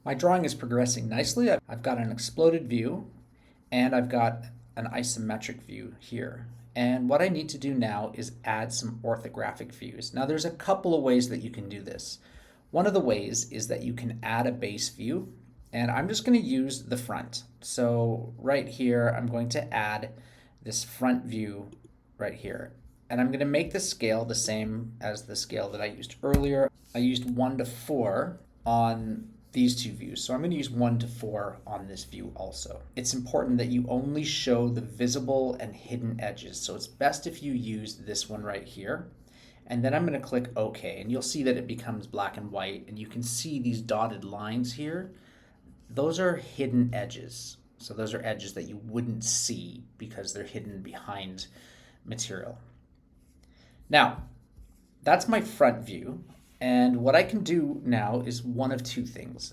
My drawing is progressing nicely. I've got an exploded view and I've got an isometric view here. And what I need to do now is add some orthographic views. Now there's a couple of ways that you can do this. One of the ways is that you can add a base view, and I'm just going to use the front. So right here, I'm going to add this front view right here. And I'm going to make the scale the same as the scale that I used earlier. I used 1:4 on these two views. So I'm going to use 1:4 on this view also. It's important that you only show the visible and hidden edges. So it's best if you use this one right here. And then I'm going to click OK, and you'll see that it becomes black and white, and you can see these dotted lines here. Those are hidden edges. So those are edges that you wouldn't see because they're hidden behind material. Now, that's my front view. And what I can do now is one of two things.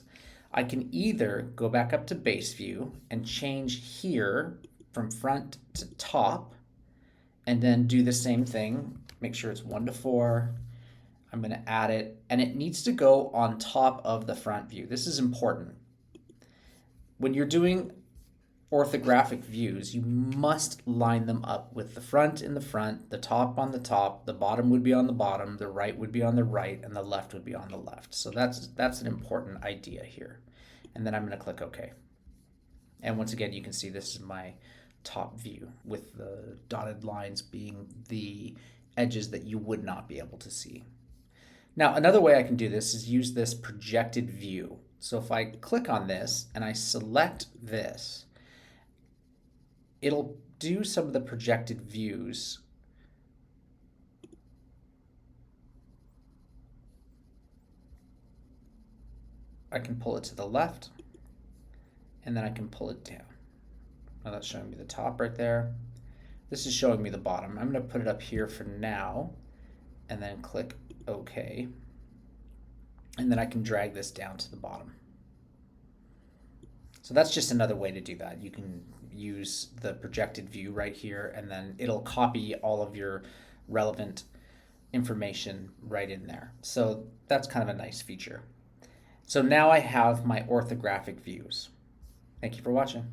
I can either go back up to base view and change here from front to top, and then do the same thing. Make sure it's 1:4. I'm going to add it, and it needs to go on top of the front view. This is important. When you're doing orthographic views, you must line them up with the front in the front, the top on the top, the bottom would be on the bottom, the right would be on the right, and the left would be on the left. So that's an important idea here. And then I'm going to click OK. And once again, you can see this is my top view with the dotted lines being the edges that you would not be able to see. Now, another way I can do this is use this projected view. So if I click on this and I select this, it'll do some of the projected views. I can pull it to the left, and then I can pull it down. Now that's showing me the top right there. This is showing me the bottom. I'm going to put it up here for now, and then click OK. And then I can drag this down to the bottom. So that's just another way to do that. You can use the projected view right here, and then it'll copy all of your relevant information right in there. So that's kind of a nice feature. So now I have my orthographic views. Thank you for watching.